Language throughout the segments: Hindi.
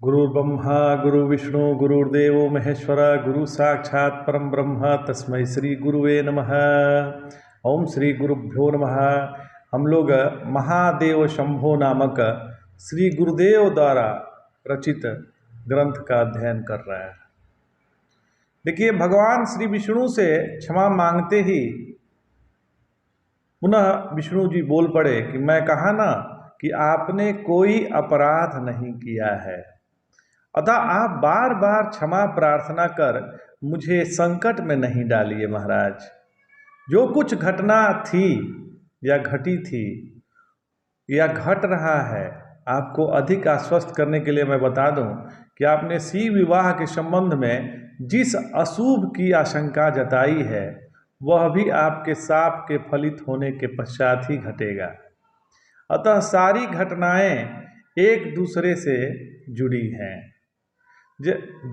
गुरुर्ब्रह्मा गुरुविष्णु गुरुर्देवो महेश्वर गुरु साक्षात् परम ब्रह्म तस्मै श्री गुरुवे नमः। ओम श्री गुरुभ्यो नमः। हम लोग महादेव शंभो नामक श्री गुरुदेव द्वारा रचित ग्रंथ का अध्ययन कर रहे हैं। देखिए, भगवान श्री विष्णु से क्षमा मांगते ही पुनः विष्णु जी बोल पड़े कि मैं कहा ना कि आपने कोई अपराध नहीं किया है, अतः आप बार बार क्षमा प्रार्थना कर मुझे संकट में नहीं डालिए महाराज। जो कुछ घटना थी या घटी थी या घट रहा है, आपको अधिक आश्वस्त करने के लिए मैं बता दूं कि आपने शिव विवाह के संबंध में जिस अशुभ की आशंका जताई है वह भी आपके शाप के फलित होने के पश्चात ही घटेगा। अतः सारी घटनाएं एक दूसरे से जुड़ी हैं।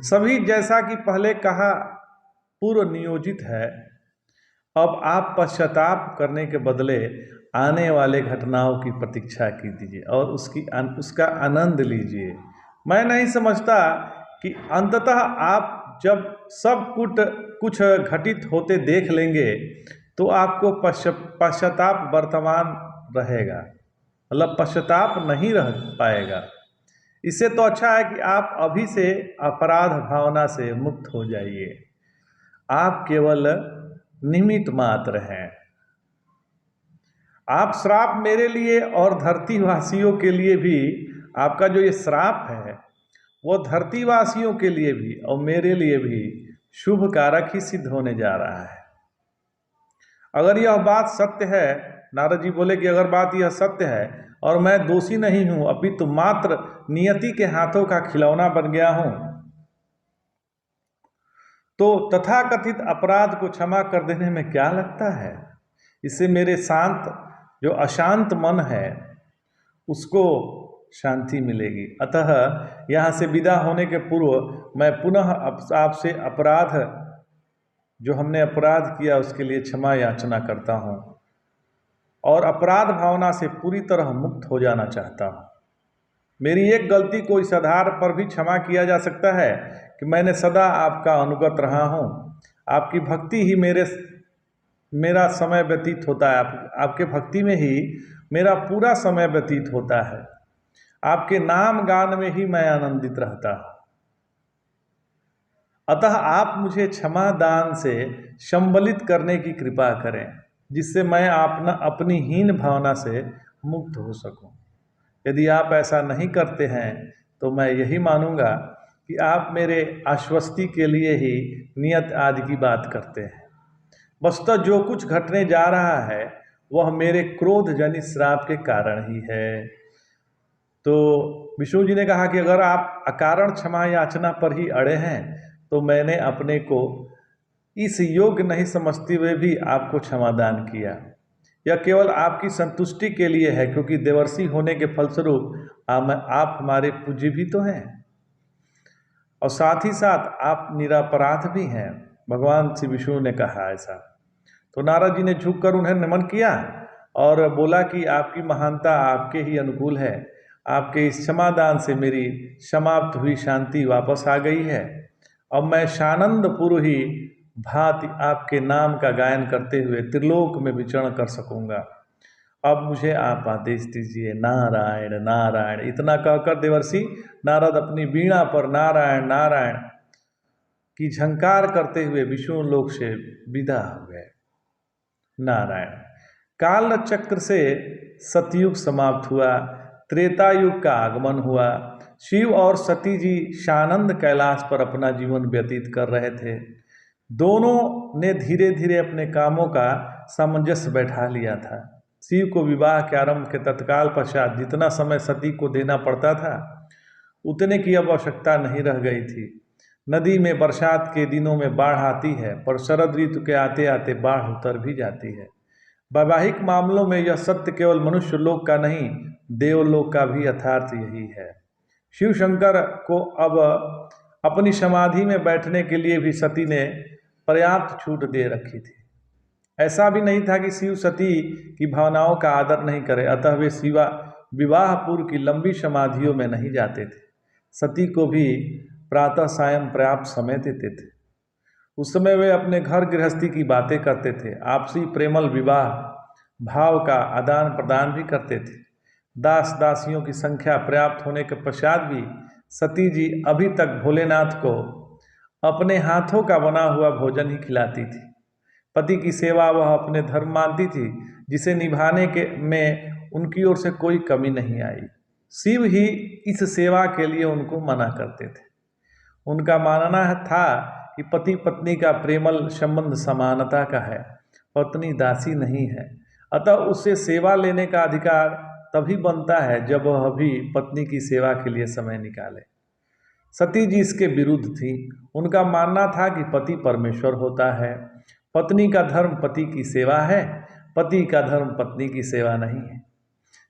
सभी जैसा कि पहले कहा पूर्व नियोजित है। अब आप पश्चाताप करने के बदले आने वाले घटनाओं की प्रतीक्षा कीजिए और उसका आनंद लीजिए। मैं नहीं समझता कि अंततः आप जब सब कुछ घटित होते देख लेंगे तो आपको पश्चाताप वर्तमान रहेगा, मतलब पश्चाताप नहीं रह पाएगा। इससे तो अच्छा है कि आप अभी से अपराध भावना से मुक्त हो जाइए। आप केवल निमित्त मात्र हैं। आप श्राप मेरे लिए और धरतीवासियों के लिए भी, आपका जो ये श्राप है वो धरतीवासियों के लिए भी और मेरे लिए भी शुभ कारक ही सिद्ध होने जा रहा है। अगर यह बात सत्य है, नारद जी बोले कि अगर बात यह सत्य है और मैं दोषी नहीं हूं अपितु मात्र नियति के हाथों का खिलौना बन गया हूं, तो तथाकथित अपराध को क्षमा कर देने में क्या लगता है। इससे मेरे जो अशांत मन है उसको शांति मिलेगी। अतः यहाँ से विदा होने के पूर्व मैं पुनः आपसे जो हमने अपराध किया उसके लिए क्षमा याचना करता हूँ और अपराध भावना से पूरी तरह मुक्त हो जाना चाहता हूँ। मेरी एक गलती को इस आधार पर भी क्षमा किया जा सकता है कि मैंने सदा आपका अनुगत रहा हूँ। आपकी भक्ति ही मेरा समय व्यतीत होता है। आपके भक्ति में ही मेरा पूरा समय व्यतीत होता है। आपके नाम गान में ही मैं आनंदित रहता हूँ। अतः आप मुझे क्षमा दान से संबलित करने की कृपा करें, जिससे मैं अपनी हीन भावना से मुक्त हो सकूं। यदि आप ऐसा नहीं करते हैं तो मैं यही मानूंगा कि आप मेरे आश्वस्ति के लिए ही नियत आदि की बात करते हैं। वस्तुतः जो कुछ घटने जा रहा है वह मेरे क्रोध जनित श्राप के कारण ही है। तो विष्णु जी ने कहा कि अगर आप अकारण क्षमा याचना पर ही अड़े हैं तो मैंने अपने को इस योग्य नहीं समझते हुए भी आपको क्षमादान किया। यह केवल आपकी संतुष्टि के लिए है, क्योंकि देवर्षि होने के फलस्वरूप आप हमारे पूज्य भी तो हैं और साथ ही साथ आप निरपराध भी हैं। भगवान श्री विष्णु ने कहा ऐसा। तो नारद जी ने झुककर उन्हें नमन किया और बोला कि आपकी महानता आपके ही अनुकूल है। आपके इस क्षमादान से मेरी समाप्त हुई शांति वापस आ गई है। अब मैं शानंद पूर्व ही भांति आपके नाम का गायन करते हुए त्रिलोक में विचरण कर सकूंगा। अब मुझे आप आदेश दीजिए। नारायण नारायण। इतना कहकर देवर्षि नारद अपनी वीणा पर नारायण नारायण की झंकार करते हुए विष्णु लोक से विदा हो गए। नारायण। काल चक्र से सतयुग समाप्त हुआ, त्रेता युग का आगमन हुआ। शिव और सती जी शानंद कैलाश पर अपना जीवन व्यतीत कर रहे थे। दोनों ने धीरे धीरे अपने कामों का सामंजस्य बैठा लिया था। शिव को विवाह के आरंभ के तत्काल पश्चात जितना समय सती को देना पड़ता था उतने की अब आवश्यकता नहीं रह गई थी। नदी में बरसात के दिनों में बाढ़ आती है, पर शरद ऋतु के आते आते बाढ़ उतर भी जाती है। वैवाहिक मामलों में यह सत्य केवल मनुष्य लोक का नहीं, देवलोक का भी यथार्थ यही है। शिव शंकर को अब अपनी समाधि में बैठने के लिए भी सती ने पर्याप्त छूट दे रखी थी। ऐसा भी नहीं था कि शिव सती की भावनाओं का आदर नहीं करे, अतः वे विवाह पूर्व की लंबी समाधियों में नहीं जाते थे। सती को भी प्रातः सायं पर्याप्त समय देते थे। उस समय वे अपने घर गृहस्थी की बातें करते थे, आपसी प्रेमल विवाह भाव का आदान प्रदान भी करते थे। दास दासियों की संख्या पर्याप्त होने के पश्चात भी सती जी अभी तक भोलेनाथ को अपने हाथों का बना हुआ भोजन ही खिलाती थी। पति की सेवा वह अपने धर्म मानती थी, जिसे निभाने के में उनकी ओर से कोई कमी नहीं आई। शिव ही इस सेवा के लिए उनको मना करते थे। उनका मानना था कि पति पत्नी का प्रेमल संबंध समानता का है, पत्नी दासी नहीं है, अतः उससे सेवा लेने का अधिकार तभी बनता है जब वह भी पत्नी की सेवा के लिए समय निकाले। सती जी इसके विरुद्ध थी। उनका मानना था कि पति परमेश्वर होता है, पत्नी का धर्म पति की सेवा है, पति का धर्म पत्नी की सेवा नहीं है।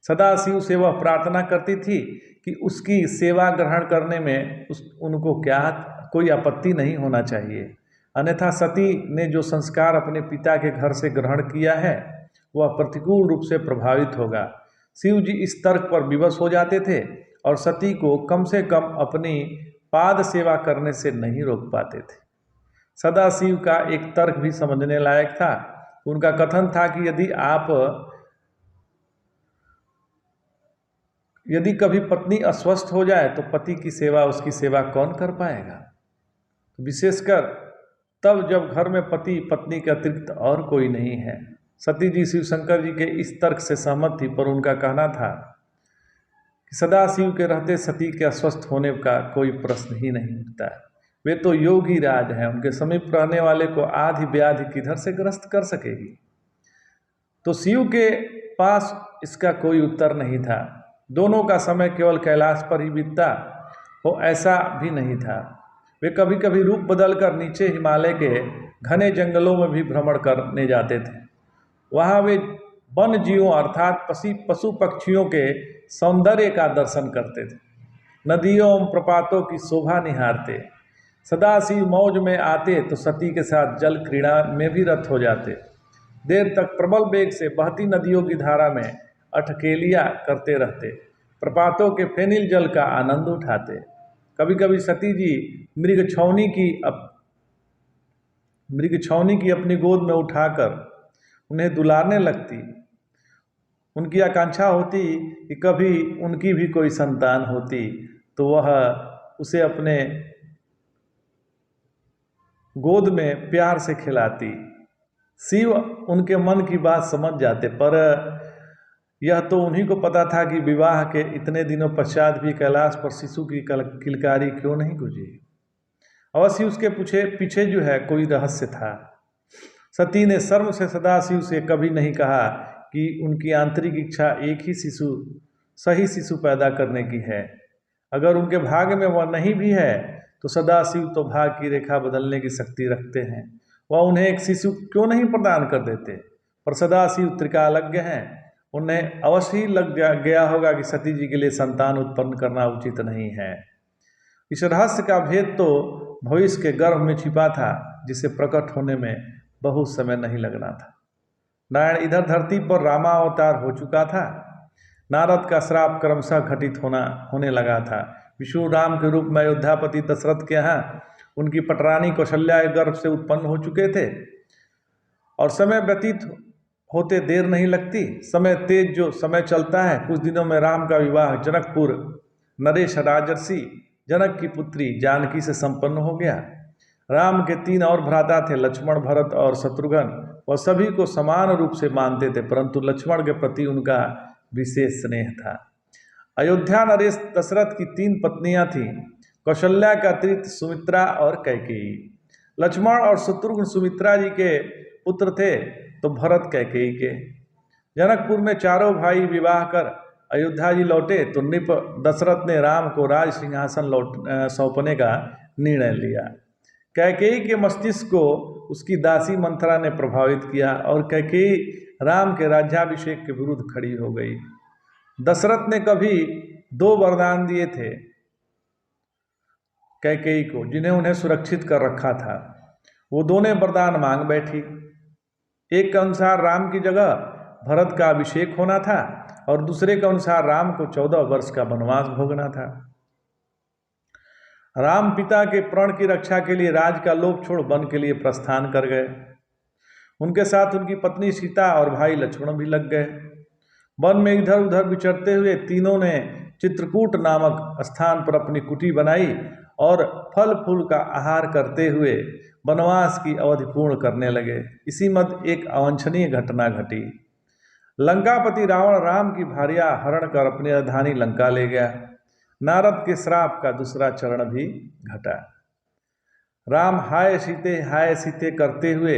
सदा शिव से वह प्रार्थना करती थी कि उसकी सेवा ग्रहण करने में उनको क्या कोई आपत्ति नहीं होना चाहिए, अन्यथा सती ने जो संस्कार अपने पिता के घर से ग्रहण किया है वह प्रतिकूल रूप से प्रभावित होगा। शिव जी इस तर्क पर विवश हो जाते थे और सती को कम से कम अपनी पाद सेवा करने से नहीं रोक पाते थे। सदाशिव का एक तर्क भी समझने लायक था। उनका कथन था कि यदि कभी पत्नी अस्वस्थ हो जाए तो पति की सेवा उसकी सेवा कौन कर पाएगा, विशेषकर तब जब घर में पति पत्नी के अतिरिक्त और कोई नहीं है। सती जी शिव शंकर जी के इस तर्क से सहमत थी, पर उनका कहना था कि सदाशिव के रहते सती के अस्वस्थ होने का कोई प्रश्न ही नहीं उठता है। वे तो योगी राज हैं, उनके समीप रहने वाले को आधि व्याधि किधर से ग्रस्त कर सकेगी। तो शिव के पास इसका कोई उत्तर नहीं था। दोनों का समय केवल कैलाश पर ही बीतता हो ऐसा भी नहीं था। वे कभी कभी रूप बदलकर नीचे हिमालय के घने जंगलों में भी भ्रमण करने जाते थे। वहाँ वे वन जीवों अर्थात पशु पक्षियों के सौंदर्य का दर्शन करते थे, नदियों एवं प्रपातों की शोभा निहारते। सदाशिव मौज में आते तो सती के साथ जल क्रीड़ा में भी रत हो जाते। देर तक प्रबल वेग से बहती नदियों की धारा में अटकेलियाँ करते रहते, प्रपातों के फेनिल जल का आनंद उठाते। कभी कभी सती जी मृग छौनी की अपनी गोद में उठाकर उन्हें दुलारने लगती। उनकी आकांक्षा होती कि कभी उनकी भी कोई संतान होती तो वह उसे अपने गोद में प्यार से खिलाती। शिव उनके मन की बात समझ जाते, पर यह तो उन्हीं को पता था कि विवाह के इतने दिनों पश्चात भी कैलाश पर शिशु की किलकारी क्यों नहीं गुंजी। अवश्य उसके पीछे जो है कोई रहस्य था। सती ने शर्म से सदाशिव से कभी नहीं कहा कि उनकी आंतरिक इच्छा एक ही सही शिशु पैदा करने की है। अगर उनके भाग्य में वह नहीं भी है तो सदाशिव तो भाग्य की रेखा बदलने की शक्ति रखते हैं, वह उन्हें एक शिशु क्यों नहीं प्रदान कर देते। पर सदाशिव त्रिकालज्ञ हैं, उन्हें अवश्य ही लग गया होगा कि सती जी के लिए संतान उत्पन्न करना उचित नहीं है। इस रहस्य का भेद तो भविष्य के गर्भ में छिपा था, जिसे प्रकट होने में बहुत समय नहीं लगना था। नारायण इधर धरती पर रामावतार हो चुका था। नारद का श्राप क्रमशः घटित होने लगा था। विष्णु राम के रूप में अयोध्यापति दशरथ के यहाँ उनकी पटरानी कौशल्या गर्भ से उत्पन्न हो चुके थे और समय व्यतीत होते देर नहीं लगती। समय तेज जो समय चलता है। कुछ दिनों में राम का विवाह जनकपुर नरेश राजर्षि जनक की पुत्री जानकी से संपन्न हो गया। राम के 3 और भ्राता थे, लक्ष्मण, भरत और शत्रुघ्न। वह सभी को समान रूप से मानते थे, परंतु लक्ष्मण के प्रति उनका विशेष स्नेह था। अयोध्या नरेश दशरथ की 3 पत्नियां थीं, कौशल्या के अतिरिक्त सुमित्रा और कैकेयी। लक्ष्मण और शत्रुघ्न सुमित्रा जी के पुत्र थे तो भरत कैकेयी के। जनकपुर में चारों भाई विवाह कर अयोध्या जी लौटे तो नृप दशरथ ने राम को राज सिंहासन सौंपने का निर्णय लिया। कैकेयी के मस्तिष्क को उसकी दासी मंथरा ने प्रभावित किया और कैकेयी राम के राज्याभिषेक के विरुद्ध खड़ी हो गई। दशरथ ने कभी 2 वरदान दिए थे कैकेयी को, जिन्हें उन्हें सुरक्षित कर रखा था। वो दोनों वरदान मांग बैठी। एक के अनुसार राम की जगह भरत का अभिषेक होना था और दूसरे के अनुसार राम को 14 वर्ष का वनवास भोगना था। राम पिता के प्राण की रक्षा के लिए राज का लोभ छोड़ वन के लिए प्रस्थान कर गए। उनके साथ उनकी पत्नी सीता और भाई लक्ष्मण भी लग गए। वन में इधर उधर विचरते हुए तीनों ने चित्रकूट नामक स्थान पर अपनी कुटी बनाई और फल फूल का आहार करते हुए वनवास की अवधि पूर्ण करने लगे। इसी मध्य एक अवांछनीय घटना घटी। लंकापति रावण राम की भार्या हरण कर अपनी राजधानी लंका ले गया। नारद के श्राप का दूसरा चरण भी घटा। राम हाय सीते करते हुए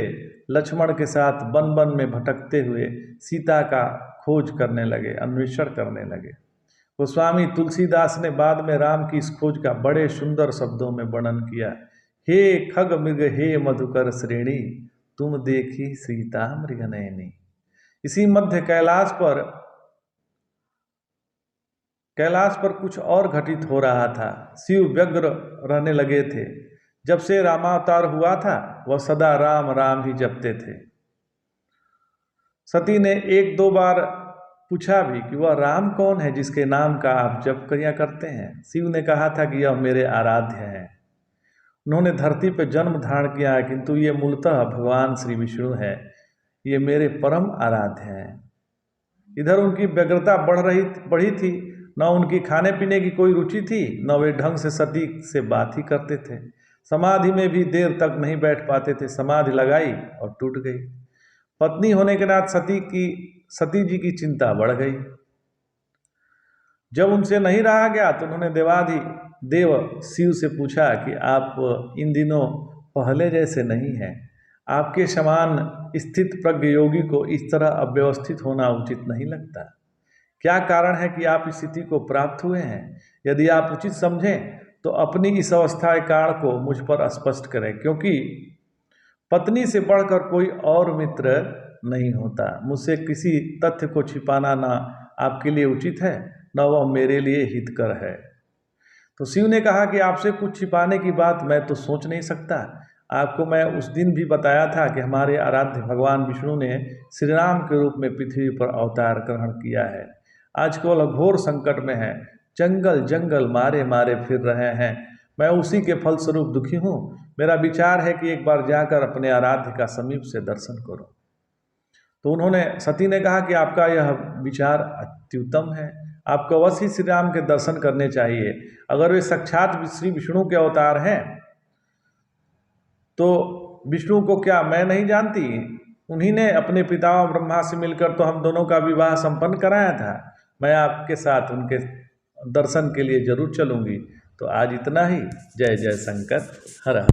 लक्ष्मण के साथ वन वन में भटकते हुए सीता का खोज करने लगे, अन्वेषण करने लगे। गोस्वामी तुलसीदास ने बाद में राम की इस खोज का बड़े सुंदर शब्दों में वर्णन किया। हे खग मृग हे मधुकर श्रेणी, तुम देखी सीता मृगनयनी। इसी मध्य कैलाश पर कुछ और घटित हो रहा था। शिव व्यग्र रहने लगे थे। जब से रामावतार हुआ था वह सदा राम राम ही जपते थे। सती ने एक दो बार पूछा भी कि वह राम कौन है जिसके नाम का आप जप किया करते हैं। शिव ने कहा था कि यह मेरे आराध्य हैं। उन्होंने धरती पर जन्म धारण किया है, किंतु ये मूलतः भगवान श्री विष्णु है। ये मेरे परम आराध्य हैं। इधर उनकी व्यग्रता बढ़ी थी। न उनकी खाने पीने की कोई रुचि थी, न वे ढंग से सती से बात ही करते थे। समाधि में भी देर तक नहीं बैठ पाते थे। समाधि लगाई और टूट गई। पत्नी होने के नाते सती जी की चिंता बढ़ गई। जब उनसे नहीं रहा गया तो उन्होंने देव शिव से पूछा कि आप इन दिनों पहले जैसे नहीं हैं। आपके समान स्थित प्रज्ञ योगी को इस तरह अव्यवस्थित होना उचित नहीं लगता। क्या कारण है कि आप इस स्थिति को प्राप्त हुए हैं? यदि आप उचित समझें तो अपनी इस अवस्था के कारण को मुझ पर स्पष्ट करें, क्योंकि पत्नी से बढ़कर कोई और मित्र नहीं होता। मुझसे किसी तथ्य को छिपाना ना आपके लिए उचित है, न वह मेरे लिए हितकर है। तो शिव ने कहा कि आपसे कुछ छिपाने की बात मैं तो सोच नहीं सकता। आपको मैं उस दिन भी बताया था कि हमारे आराध्य भगवान विष्णु ने श्री राम के रूप में पृथ्वी पर अवतार ग्रहण किया है। आज केवल घोर संकट में है, जंगल मारे मारे फिर रहे हैं। मैं उसी के फलस्वरूप दुखी हूँ। मेरा विचार है कि एक बार जाकर अपने आराध्य का समीप से दर्शन करो। तो सती ने कहा कि आपका यह विचार अत्युत्तम है। आपको अवश्य श्री राम के दर्शन करने चाहिए। अगर वे साक्षात श्री विष्णु के अवतार हैं तो विष्णु को क्या मैं नहीं जानती? उन्हीं ने अपने पिता ब्रह्मा से मिलकर तो हम दोनों का विवाह संपन्न कराया था। मैं आपके साथ उनके दर्शन के लिए जरूर चलूंगी। तो आज इतना ही। जय जय शंकर, हर हर।